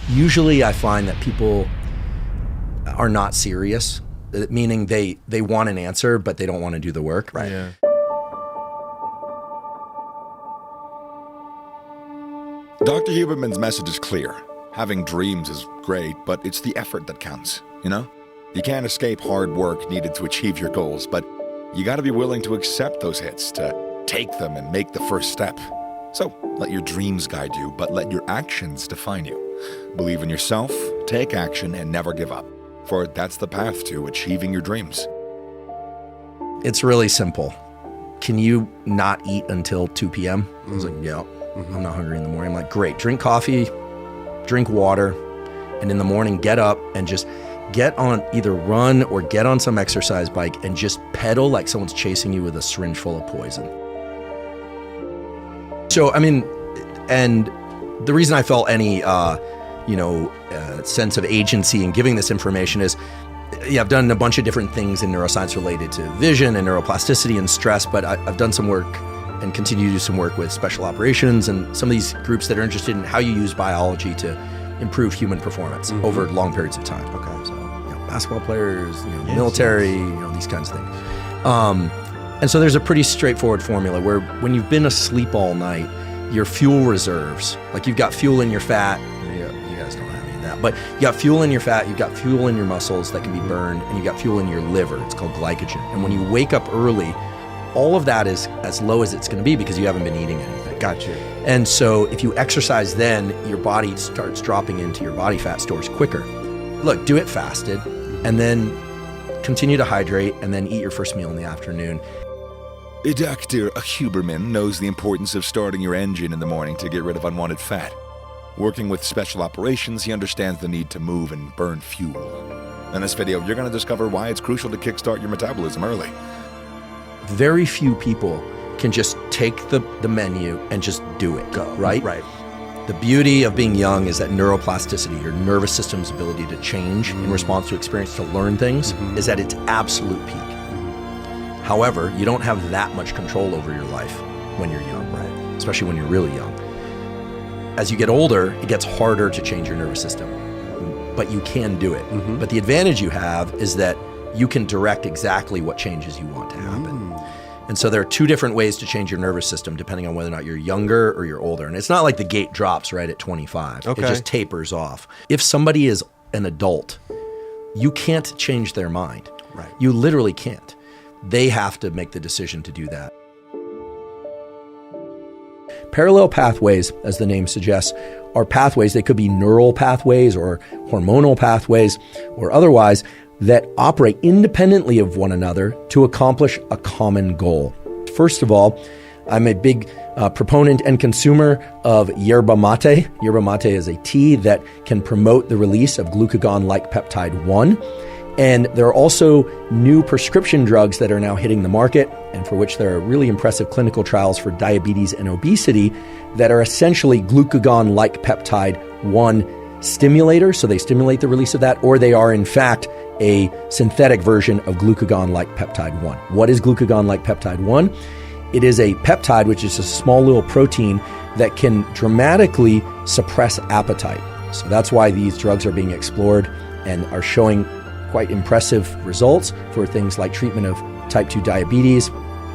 Usually I find that people are not serious, meaning they want an answer, but they don't want to do the work. Right. Yeah. Dr. Huberman's message is clear. Having dreams is great, but it's the effort that counts, you know? You can't escape hard work needed to achieve your goals, but you gotta be willing to accept those hits, to take them and make the first step. So, let your dreams guide you, but let your actions define you. Believe in yourself, take action, and never give up. For that's the path to achieving your dreams. It's really simple. Can you not eat until 2 p.m.? I was like, yeah, I'm not hungry in the morning. I'm like, great, drink coffee, drink water, and in the morning get up and just get on, either run or get on some exercise bike and just pedal like someone's chasing you with a syringe full of poison. So, I mean, and the reason I felt any, sense of agency in giving this information is, yeah, I've done a bunch of different things in neuroscience related to vision and neuroplasticity and stress, but I've done some work and continue to do some work with special operations and some of these groups that are interested in how you use biology to improve human performance over long periods of time. Okay, so basketball players, military, these kinds of things. And so there's a pretty straightforward formula where when you've been asleep all night, your fuel reserves, like you've got fuel in your fat, you guys don't have any of that, but you got fuel in your fat, you've got fuel in your muscles that can be burned, and you got fuel in your liver. It's called glycogen. And when you wake up early, all of that is as low as it's going to be because you haven't been eating anything. Gotcha. And so if you exercise then, your body starts dropping into your body fat stores quicker. Look, do it fasted, and then continue to hydrate, and then eat your first meal in the afternoon. Dr. Huberman knows the importance of starting your engine in the morning to get rid of unwanted fat. Working with special operations, he understands the need to move and burn fuel. In this video, you're going to discover why it's crucial to kickstart your metabolism early. Very few people can just take the menu and just do it, right? Right. The beauty of being young is that neuroplasticity, your nervous system's ability to change in response to experience, to learn things, is at its absolute peak. However, you don't have that much control over your life when you're young, right? Especially when you're really young. As you get older, it gets harder to change your nervous system, but you can do it. But the advantage you have is that you can direct exactly what changes you want to happen. And so there are two different ways to change your nervous system depending on whether or not you're younger or you're older. And it's not like the gate drops right at 25. Okay. It just tapers off. If somebody is an adult, you can't change their mind. Right. You literally can't. They have to make the decision to do that. Parallel pathways, as the name suggests, are pathways. They could be neural pathways or hormonal pathways or otherwise that operate independently of one another to accomplish a common goal. First of all, I'm a big proponent and consumer of yerba mate. Yerba mate is a tea that can promote the release of glucagon-like peptide 1. And there are also new prescription drugs that are now hitting the market, and for which there are really impressive clinical trials for diabetes and obesity that are essentially glucagon-like peptide 1 stimulators. So they stimulate the release of that, or they are in fact a synthetic version of glucagon-like peptide 1. What is glucagon-like peptide 1? It is a peptide, which is a small little protein that can dramatically suppress appetite. So that's why these drugs are being explored and are showing quite impressive results for things like treatment of type 2 diabetes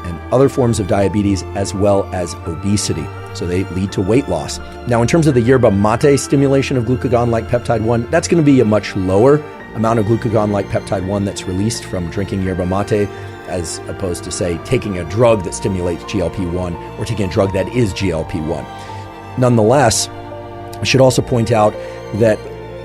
and other forms of diabetes, as well as obesity. So they lead to weight loss. Now, in terms of the yerba mate stimulation of glucagon-like peptide 1, that's going to be a much lower amount of glucagon-like peptide 1 that's released from drinking yerba mate, as opposed to, say, taking a drug that stimulates GLP-1 or taking a drug that is GLP-1. Nonetheless, I should also point out that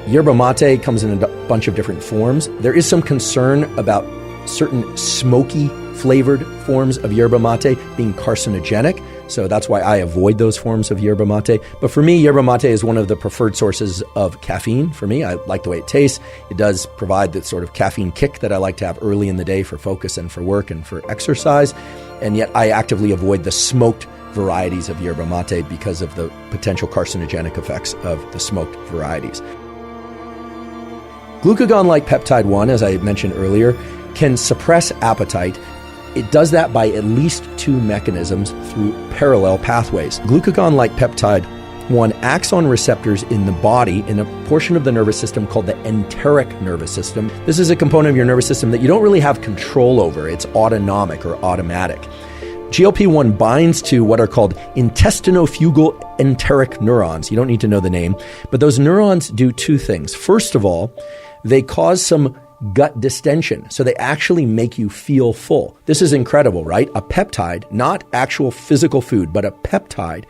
yerba mate comes in a bunch of different forms. There is some concern about certain smoky flavored forms of yerba mate being carcinogenic. So that's why I avoid those forms of yerba mate. But for me, yerba mate is one of the preferred sources of caffeine. For me, I like the way it tastes. It does provide the sort of caffeine kick that I like to have early in the day for focus and for work and for exercise. And yet I actively avoid the smoked varieties of yerba mate because of the potential carcinogenic effects of the smoked varieties. Glucagon-like peptide 1, as I mentioned earlier, can suppress appetite. It does that by at least two mechanisms through parallel pathways. Glucagon-like peptide GLP-1 acts on receptors in the body in a portion of the nervous system called the enteric nervous system. This is a component of your nervous system that you don't really have control over. It's autonomic or automatic. GLP-1 binds to what are called intestinofugal enteric neurons. You don't need to know the name, but those neurons do two things. First of all, they cause some gut distension. So they actually make you feel full. This is incredible, right? A peptide, not actual physical food, but a peptide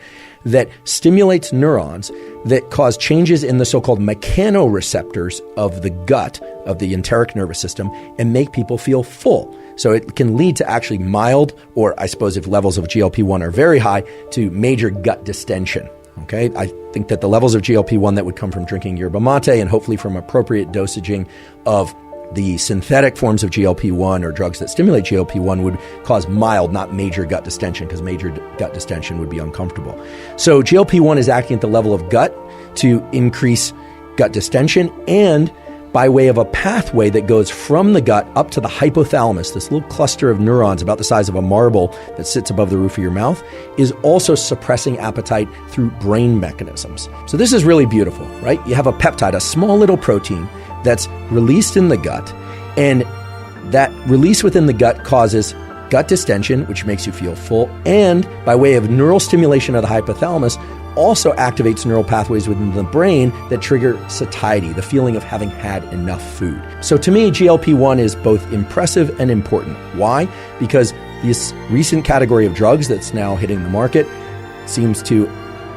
that stimulates neurons that cause changes in the so-called mechanoreceptors of the gut, of the enteric nervous system, and make people feel full. So it can lead to actually mild, or I suppose if levels of GLP-1 are very high, to major gut distension. Okay, I think that the levels of GLP-1 that would come from drinking yerba mate and hopefully from appropriate dosaging of the synthetic forms of GLP-1 or drugs that stimulate GLP-1 would cause mild, not major gut distension, because major gut distension would be uncomfortable. So GLP-1 is acting at the level of gut to increase gut distension, and by way of a pathway that goes from the gut up to the hypothalamus, this little cluster of neurons about the size of a marble that sits above the roof of your mouth, is also suppressing appetite through brain mechanisms. So this is really beautiful, right? You have a peptide, a small little protein that's released in the gut, and that release within the gut causes gut distension, which makes you feel full, and by way of neural stimulation of the hypothalamus, also activates neural pathways within the brain that trigger satiety, the feeling of having had enough food. So to me, GLP-1 is both impressive and important. Why? Because this recent category of drugs that's now hitting the market seems to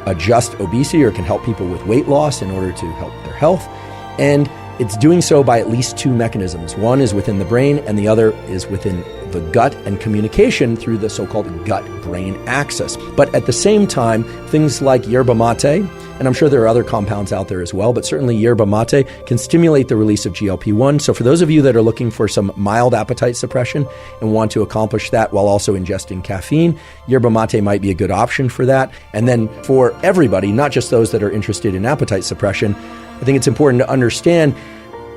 adjust obesity or can help people with weight loss in order to help their health. And it's doing so by at least two mechanisms. One is within the brain, and the other is within the gut and communication through the so-called gut-brain axis. But at the same time, things like yerba mate, and I'm sure there are other compounds out there as well, but certainly yerba mate can stimulate the release of GLP-1. So for those of you that are looking for some mild appetite suppression and want to accomplish that while also ingesting caffeine, yerba mate might be a good option for that. And then for everybody, not just those that are interested in appetite suppression, I think it's important to understand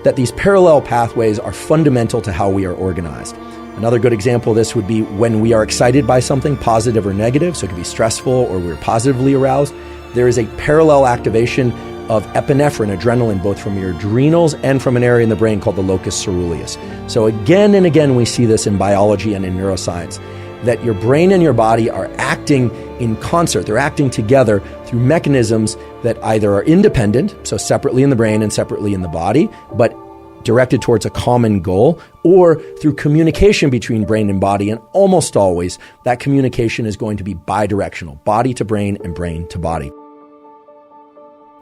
that these parallel pathways are fundamental to how we are organized. Another good example of this would be when we are excited by something, positive or negative, so it could be stressful or we're positively aroused. There is a parallel activation of epinephrine, adrenaline, both from your adrenals and from an area in the brain called the locus ceruleus. So again and again, we see this in biology and in neuroscience, that your brain and your body are acting in concert. They're acting together through mechanisms that either are independent, so separately in the brain and separately in the body, but directed towards a common goal, or through communication between brain and body. And almost always, that communication is going to be bidirectional, body to brain and brain to body.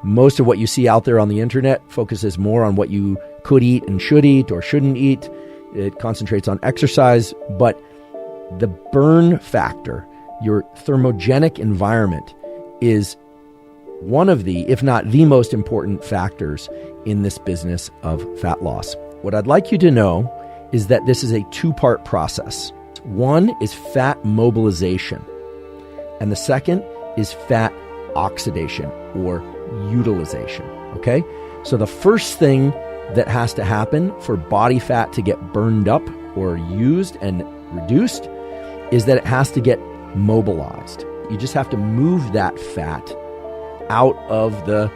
Most of what you see out there on the internet focuses more on what you could eat and should eat or shouldn't eat. It concentrates on exercise, but the burn factor, your thermogenic environment, is one of the, if not the most important factors in this business of fat loss. What I'd like you to know is that this is a two-part process. One is fat mobilization, and the second is fat oxidation or utilization, okay? So the first thing that has to happen for body fat to get burned up or used and reduced is that it has to get mobilized. You just have to move that fat out of the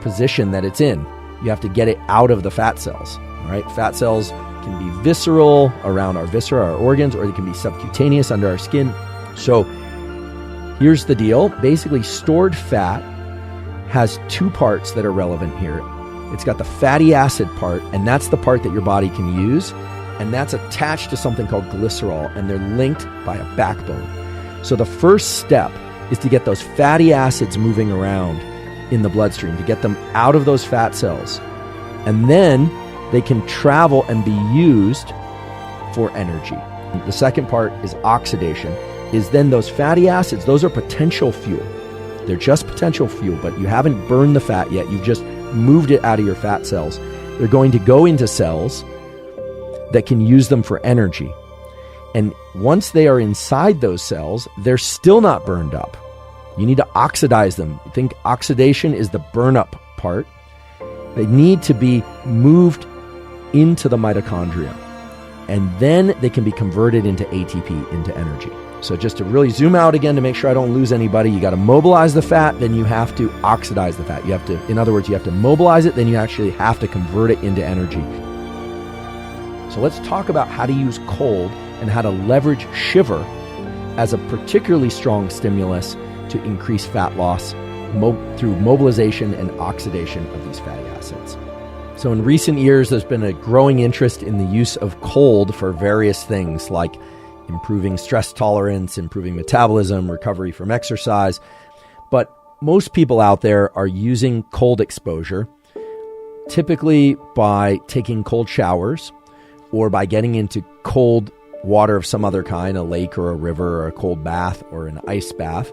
position that it's in. You have to get it out of the fat cells, all right? Fat cells can be visceral around our viscera, our organs, or they can be subcutaneous under our skin. So here's the deal. Basically, stored fat has two parts that are relevant here. It's got the fatty acid part, and that's the part that your body can use, and that's attached to something called glycerol, and they're linked by a backbone. So the first step is to get those fatty acids moving around in the bloodstream, to get them out of those fat cells. And then they can travel and be used for energy. The second part is oxidation, is then those fatty acids, those are potential fuel. They're just potential fuel, but you haven't burned the fat yet. You've just moved it out of your fat cells. They're going to go into cells that can use them for energy. And once they are inside those cells, they're still not burned up. You need to oxidize them. I think oxidation is the burn up part. They need to be moved into the mitochondria. And then they can be converted into ATP, into energy. So just to really zoom out again to make sure I don't lose anybody, you got to mobilize the fat, then you have to oxidize the fat. You have to, in other words, you have to mobilize it, then you actually have to convert it into energy. So let's talk about how to use cold and how to leverage shiver as a particularly strong stimulus to increase fat loss through mobilization and oxidation of these fatty acids. So in recent years, there's been a growing interest in the use of cold for various things like improving stress tolerance, improving metabolism, recovery from exercise. But most people out there are using cold exposure, typically by taking cold showers or by getting into cold water of some other kind, a lake or a river or a cold bath or an ice bath.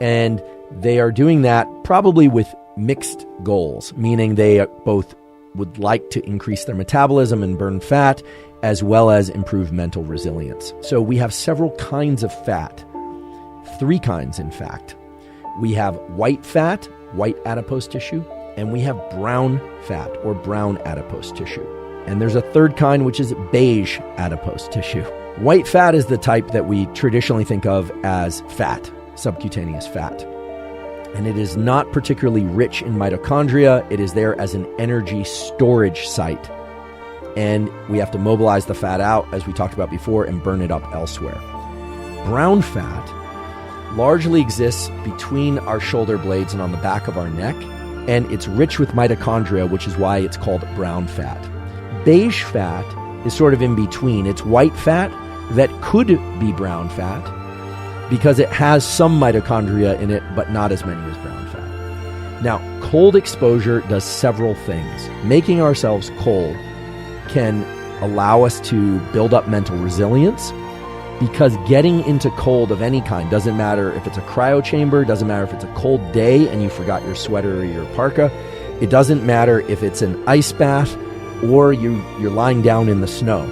And they are doing that probably with mixed goals, meaning they both would like to increase their metabolism and burn fat, as well as improve mental resilience. So we have several kinds of fat, 3 kinds in fact. We have white fat, white adipose tissue, and we have brown fat or brown adipose tissue. And there's a 3rd kind, which is beige adipose tissue. White fat is the type that we traditionally think of as fat, subcutaneous fat. And it is not particularly rich in mitochondria. It is there as an energy storage site. And we have to mobilize the fat out, as we talked about before, and burn it up elsewhere. Brown fat largely exists between our shoulder blades and on the back of our neck, and it's rich with mitochondria, which is why it's called brown fat. Beige fat is sort of in between. It's white fat that could be brown fat because it has some mitochondria in it, but not as many as brown fat. Now, cold exposure does several things. Making ourselves cold can allow us to build up mental resilience, because getting into cold of any kind, doesn't matter if it's a cryo chamber, doesn't matter if it's a cold day and you forgot your sweater or your parka, it doesn't matter if it's an ice bath or you're lying down in the snow.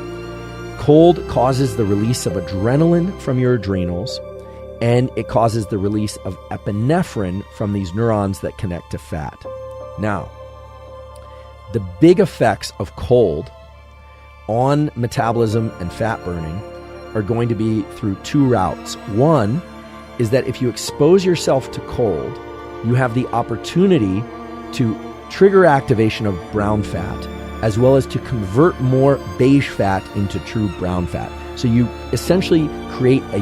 Cold causes the release of adrenaline from your adrenals, and it causes the release of epinephrine from these neurons that connect to fat. Now, the big effects of cold on metabolism and fat burning are going to be through 2 routes. One is that if you expose yourself to cold, you have the opportunity to trigger activation of brown fat, as well as to convert more beige fat into true brown fat. So you essentially create a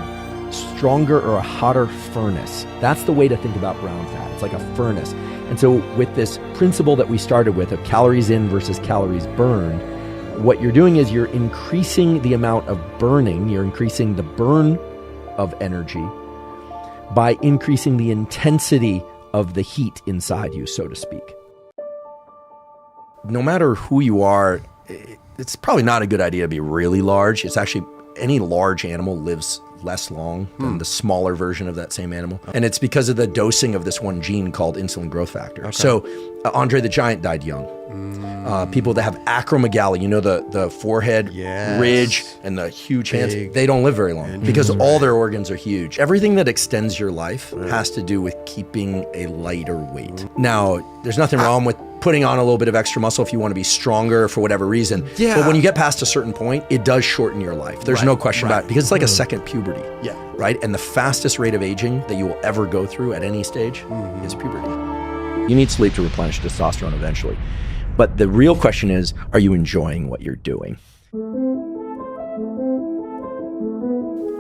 stronger or a hotter furnace. That's the way to think about brown fat. It's like a furnace. And so with this principle that we started with of calories in versus calories burned, what you're doing is you're increasing the amount of burning, you're increasing the burn of energy by increasing the intensity of the heat inside you, so to speak. No matter who you are, it's probably not a good idea to be really large. It's actually, any large animal lives less long than the smaller version of that same animal. And it's because of the dosing of this one gene called insulin growth factor. Okay. So Andre the Giant died young. People that have acromegaly, you know, the forehead ridge and the huge hands, they don't live very long because all their organs are huge. Everything that extends your life has to do with keeping a lighter weight. Now, there's nothing wrong with putting on a little bit of extra muscle if you want to be stronger for whatever reason. Yeah. But when you get past a certain point, it does shorten your life. There's no question about it, because it's like a second puberty. Yeah. Right? And the fastest rate of aging that you will ever go through at any stage is puberty. You need sleep to replenish testosterone eventually. But the real question is, are you enjoying what you're doing?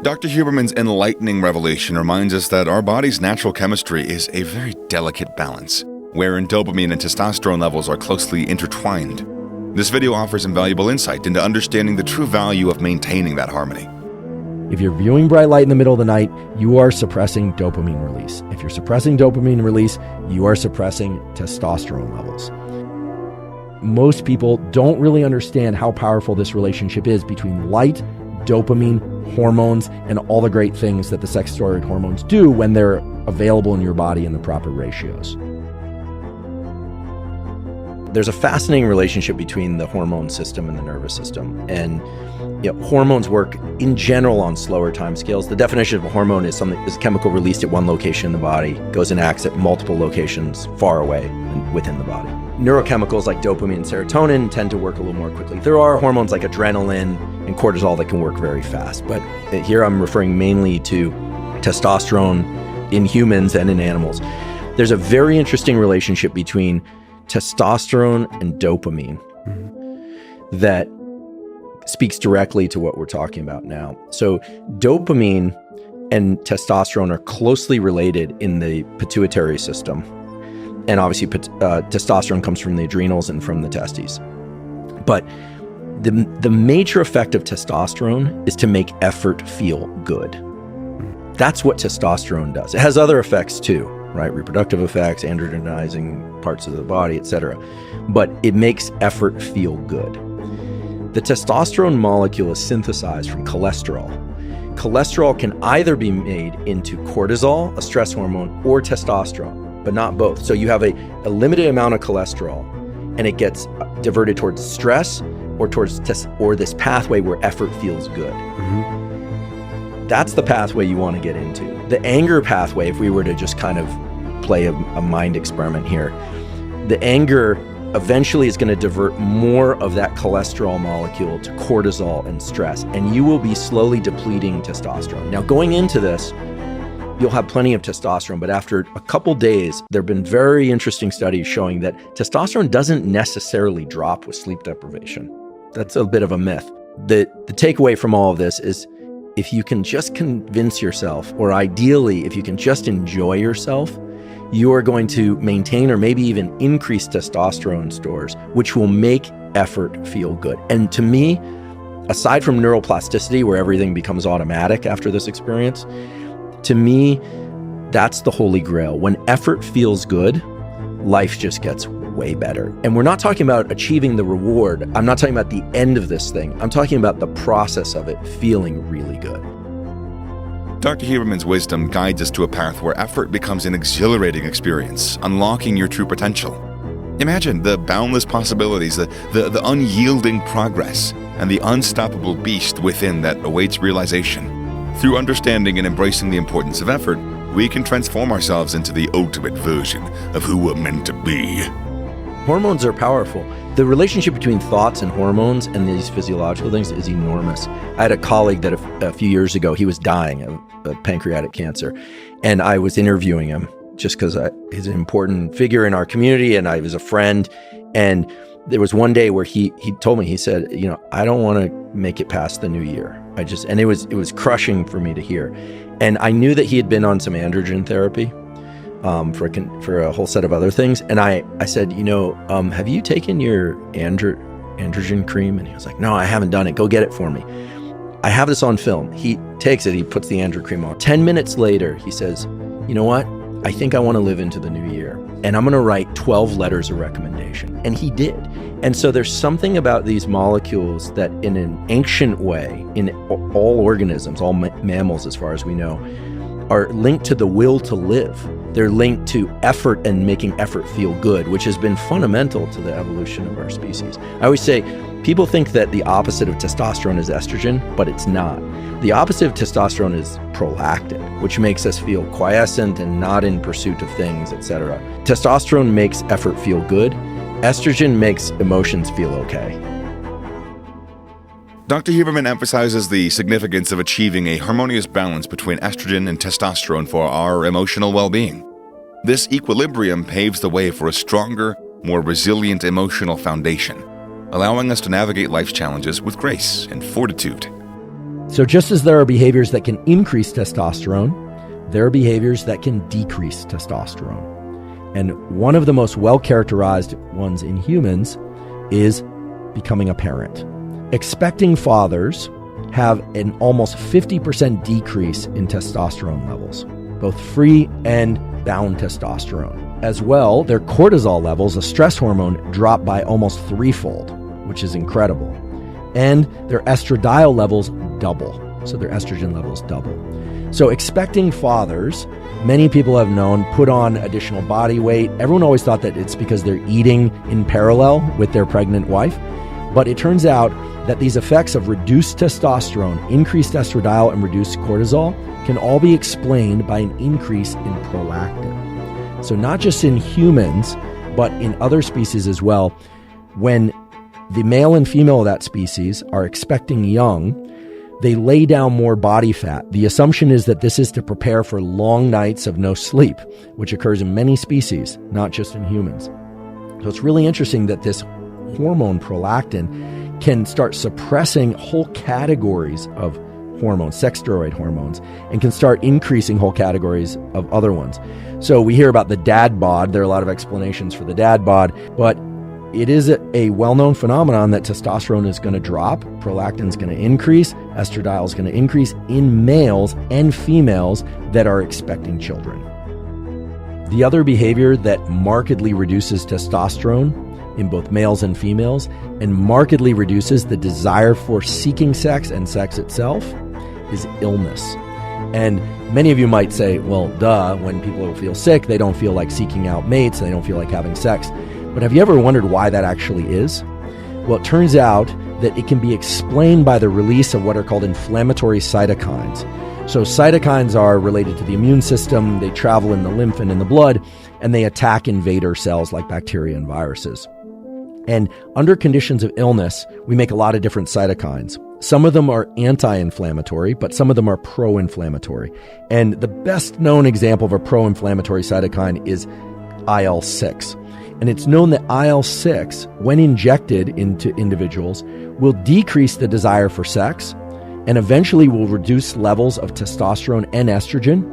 Dr. Huberman's enlightening revelation reminds us that our body's natural chemistry is a very delicate balance, wherein dopamine and testosterone levels are closely intertwined. This video offers invaluable insight into understanding the true value of maintaining that harmony. If you're viewing bright light in the middle of the night, you are suppressing dopamine release. If you're suppressing dopamine release, you are suppressing testosterone levels. Most people don't really understand how powerful this relationship is between light, dopamine, hormones, and all the great things that the sex steroid hormones do when they're available in your body in the proper ratios. There's a fascinating relationship between the hormone system and the nervous system. And hormones work in general on slower timescales. The definition of a hormone is something is a chemical released at one location in the body, goes and acts at multiple locations far away and within the body. neurochemicals like dopamine and serotonin tend to work a little more quickly. There are hormones like adrenaline and cortisol that can work very fast, but here I'm referring mainly to testosterone in humans and in animals. There's a very interesting relationship between testosterone and dopamine that speaks directly to what we're talking about now. So dopamine and testosterone are closely related in the pituitary system. And obviously testosterone comes from the adrenals and from the testes. But the major effect of testosterone is to make effort feel good. That's what testosterone does. It has other effects too, right? Reproductive effects, androgenizing parts of the body, etc. But it makes effort feel good. The testosterone molecule is synthesized from cholesterol. Cholesterol can either be made into cortisol, a stress hormone, or testosterone, but not both. So you have a limited amount of cholesterol, and it gets diverted towards stress or towards or this pathway where effort feels good. That's the pathway you want to get into. The anger pathway, if we were to just kind of play a mind experiment here, the anger eventually is going to divert more of that cholesterol molecule to cortisol and stress, and you will be slowly depleting testosterone. Now, going into this, you'll have plenty of testosterone, but after a couple days, there have been very interesting studies showing that testosterone doesn't necessarily drop with sleep deprivation. That's a bit of a myth. The takeaway from all of this is if you can just convince yourself, or ideally, if you can just enjoy yourself, you are going to maintain or maybe even increase testosterone stores, which will make effort feel good. And to me, aside from neuroplasticity, where everything becomes automatic after this experience, to me, that's the holy grail. When effort feels good, life just gets way better. And we're not talking about achieving the reward. I'm not talking about the end of this thing. I'm talking about the process of it feeling really good. Dr. Huberman's wisdom guides us to a path where effort becomes an exhilarating experience, unlocking your true potential. Imagine the boundless possibilities, the unyielding progress, and the unstoppable beast within that awaits realization. Through understanding and embracing the importance of effort, we can transform ourselves into the ultimate version of who we're meant to be. Hormones are powerful. The relationship between thoughts and hormones and these physiological things is enormous. I had a colleague that a few years ago, he was dying of pancreatic cancer, and I was interviewing him just because he's an important figure in our community and I was a friend. And there was one day where he told me, he said, I don't want to make it past the new year. And it was crushing for me to hear. And I knew that he had been on some androgen therapy for a whole set of other things. And I said, have you taken your androgen cream? And he was like, no, I haven't done it. Go get it for me. I have this on film. He takes it, he puts the androgen cream on. 10 minutes later, he says, you know what? I think I want to live into the new year, and I'm going to write 12 letters of recommendation. And he did. And so there's something about these molecules that in an ancient way, in all organisms, all mammals as far as we know, are linked to the will to live. They're linked to effort and making effort feel good, which has been fundamental to the evolution of our species. I always say, people think that the opposite of testosterone is estrogen, but it's not. The opposite of testosterone is prolactin, which makes us feel quiescent and not in pursuit of things, etc. Testosterone makes effort feel good. Estrogen makes emotions feel okay. Dr. Huberman emphasizes the significance of achieving a harmonious balance between estrogen and testosterone for our emotional well-being. This equilibrium paves the way for a stronger, more resilient emotional foundation, allowing us to navigate life's challenges with grace and fortitude. So just as there are behaviors that can increase testosterone, there are behaviors that can decrease testosterone. And one of the most well-characterized ones in humans is becoming a parent. Expecting fathers have an almost 50% decrease in testosterone levels, both free and bound testosterone. As well, their cortisol levels, a stress hormone, drop by almost threefold, which is incredible. And their estradiol levels double. So their estrogen levels double. So expecting fathers, many people have known, put on additional body weight. Everyone always thought that it's because they're eating in parallel with their pregnant wife. But it turns out that these effects of reduced testosterone, increased estradiol, and reduced cortisol can all be explained by an increase in prolactin. So not just in humans, but in other species as well, when the male and female of that species are expecting young, they lay down more body fat. The assumption is that this is to prepare for long nights of no sleep, which occurs in many species, not just in humans. So it's really interesting that this hormone prolactin can start suppressing whole categories of hormones, sex steroid hormones, and can start increasing whole categories of other ones. So we hear about the dad bod. There are a lot of explanations for the dad bod, but it is a well-known phenomenon that testosterone is going to drop, prolactin is going to increase, estradiol is going to increase in males and females that are expecting children. The other behavior that markedly reduces testosterone in both males and females and markedly reduces the desire for seeking sex and sex itself is illness. And many of you might say, well, duh, when people feel sick, they don't feel like seeking out mates, they don't feel like having sex. But have you ever wondered why that actually is? Well, it turns out that it can be explained by the release of what are called inflammatory cytokines. So cytokines are related to the immune system, they travel in the lymph and in the blood, and they attack invader cells like bacteria and viruses. And under conditions of illness, we make a lot of different cytokines. Some of them are anti-inflammatory, but some of them are pro-inflammatory. And the best known example of a pro-inflammatory cytokine is IL-6. And it's known that IL-6, when injected into individuals, will decrease the desire for sex and eventually will reduce levels of testosterone and estrogen,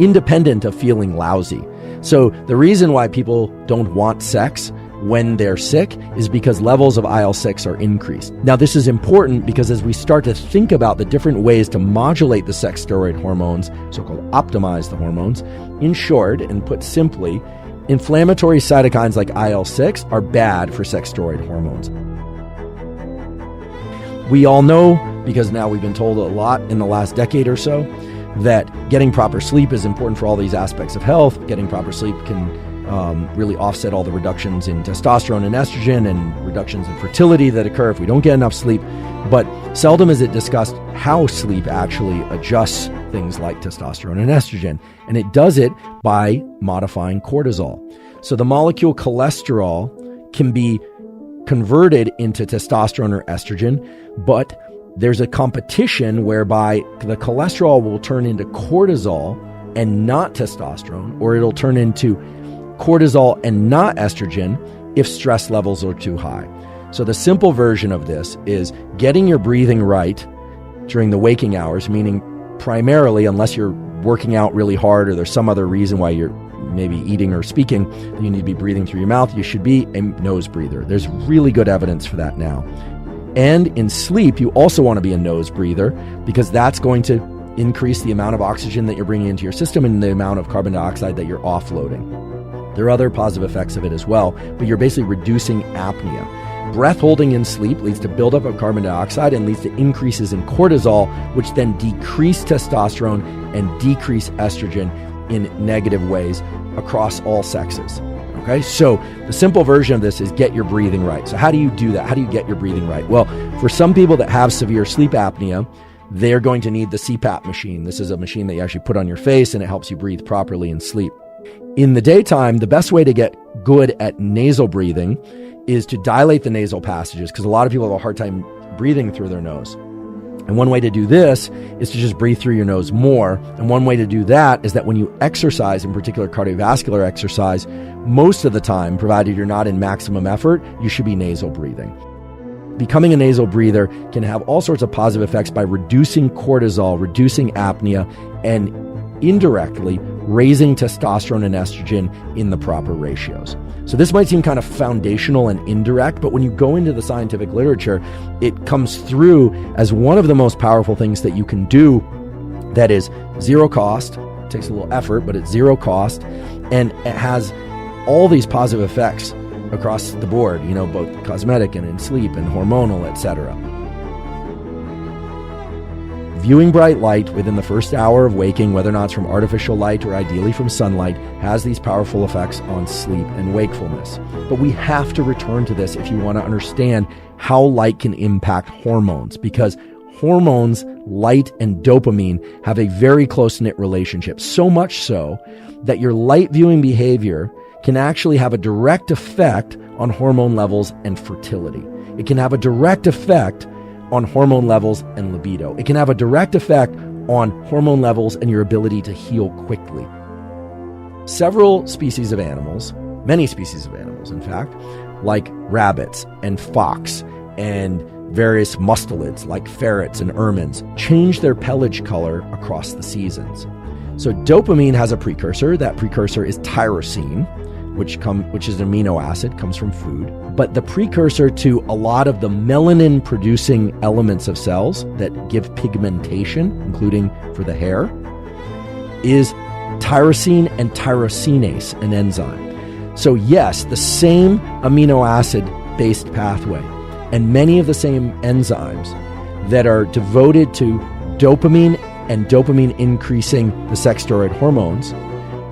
independent of feeling lousy. So the reason why people don't want sex when they're sick is because levels of IL-6 are increased. Now, this is important because as we start to think about the different ways to modulate the sex steroid hormones, so-called optimize the hormones, in short and put simply, inflammatory cytokines like IL-6 are bad for sex steroid hormones. We all know, because now we've been told a lot in the last decade or so, that getting proper sleep is important for all these aspects of health. Getting proper sleep can really offset all the reductions in testosterone and estrogen and reductions in fertility that occur if we don't get enough sleep. But seldom is it discussed how sleep actually adjusts things like testosterone and estrogen. And it does it by modifying cortisol. So the molecule cholesterol can be converted into testosterone or estrogen, but there's a competition whereby the cholesterol will turn into cortisol and not testosterone, or it'll turn into cortisol and not estrogen if stress levels are too high. So the simple version of this is getting your breathing right during the waking hours, meaning primarily, unless you're working out really hard or there's some other reason why you're maybe eating or speaking, you need to be breathing through your mouth, you should be a nose breather. There's really good evidence for that now. And in sleep, you also want to be a nose breather because that's going to increase the amount of oxygen that you're bringing into your system and the amount of carbon dioxide that you're offloading. There are other positive effects of it as well, but you're basically reducing apnea. Breath holding in sleep leads to buildup of carbon dioxide and leads to increases in cortisol, which then decrease testosterone and decrease estrogen in negative ways across all sexes. Okay, so the simple version of this is get your breathing right. So how do you do that? How do you get your breathing right? Well, for some people that have severe sleep apnea, they're going to need the CPAP machine. This is a machine that you actually put on your face and it helps you breathe properly in sleep. In the daytime, the best way to get good at nasal breathing is to dilate the nasal passages because a lot of people have a hard time breathing through their nose. And one way to do this is to just breathe through your nose more. And one way to do that is that when you exercise, in particular cardiovascular exercise, most of the time, provided you're not in maximum effort, you should be nasal breathing. Becoming a nasal breather can have all sorts of positive effects by reducing cortisol, reducing apnea, and indirectly raising testosterone and estrogen in the proper ratios. So this might seem kind of foundational and indirect, but when you go into the scientific literature, it comes through as one of the most powerful things that you can do that is zero cost. It takes a little effort, but it's zero cost, and it has all these positive effects across the board, both cosmetic and in sleep and hormonal, etc. Viewing bright light within the first hour of waking, whether or not it's from artificial light or ideally from sunlight, has these powerful effects on sleep and wakefulness. But we have to return to this if you want to understand how light can impact hormones, because hormones, light and dopamine have a very close-knit relationship, so much so that your light viewing behavior can actually have a direct effect on hormone levels and fertility. It can have a direct effect on hormone levels and libido. It can have a direct effect on hormone levels and your ability to heal quickly. Several species of animals, many species of animals, in fact, like rabbits and fox and various mustelids like ferrets and ermines, change their pelage color across the seasons. So dopamine has a precursor. That precursor is tyrosine, which is an amino acid, comes from food. But the precursor to a lot of the melanin-producing elements of cells that give pigmentation, including for the hair, is tyrosine and tyrosinase, an enzyme. So yes, the same amino acid-based pathway and many of the same enzymes that are devoted to dopamine and dopamine increasing the sex steroid hormones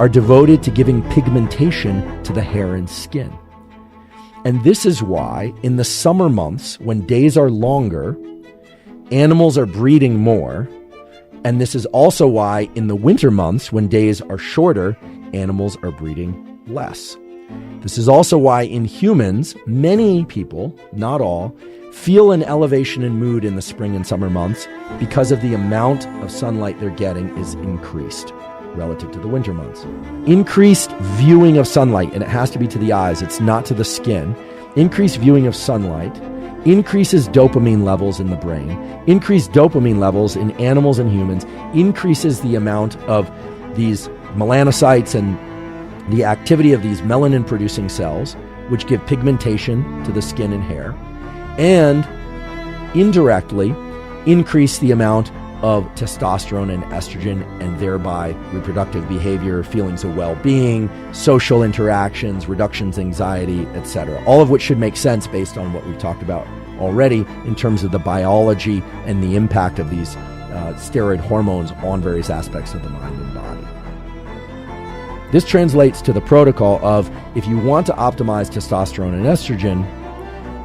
are devoted to giving pigmentation to the hair and skin. And this is why in the summer months, when days are longer, animals are breeding more. And this is also why in the winter months, when days are shorter, animals are breeding less. This is also why in humans, many people, not all, feel an elevation in mood in the spring and summer months because of the amount of sunlight they're getting is increased relative to the winter months. Increased viewing of sunlight, and it has to be to the eyes, it's not to the skin. Increased viewing of sunlight increases dopamine levels in the brain. Increased dopamine levels in animals and humans increases the amount of these melanocytes and the activity of these melanin-producing cells, which give pigmentation to the skin and hair, and indirectly increase the amount of testosterone and estrogen, and thereby reproductive behavior, feelings of well-being, social interactions, reductions in anxiety, etc. All of which should make sense based on what we've talked about already in terms of the biology and the impact of these steroid hormones on various aspects of the mind and body. This translates to the protocol of, if you want to optimize testosterone and estrogen,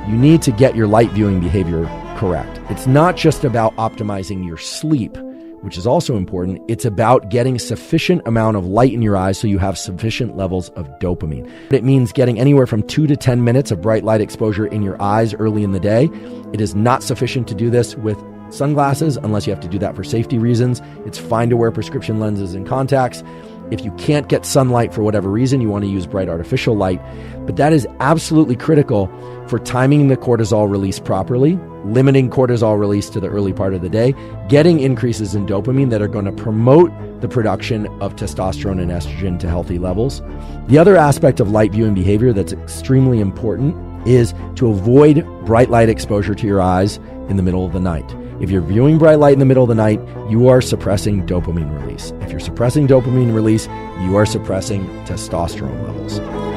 you need to get your light viewing behavior correct. It's not just about optimizing your sleep, which is also important. It's about getting sufficient amount of light in your eyes so you have sufficient levels of dopamine. It means getting anywhere from 2 to 10 minutes of bright light exposure in your eyes early in the day. It is not sufficient to do this with sunglasses unless you have to do that for safety reasons. It's fine to wear prescription lenses and contacts. If you can't get sunlight for whatever reason, you want to use bright artificial light. But that is absolutely critical for timing the cortisol release properly, limiting cortisol release to the early part of the day, getting increases in dopamine that are going to promote the production of testosterone and estrogen to healthy levels. The other aspect of light viewing behavior that's extremely important is to avoid bright light exposure to your eyes in the middle of the night. If you're viewing bright light in the middle of the night, you are suppressing dopamine release. If you're suppressing dopamine release, you are suppressing testosterone levels.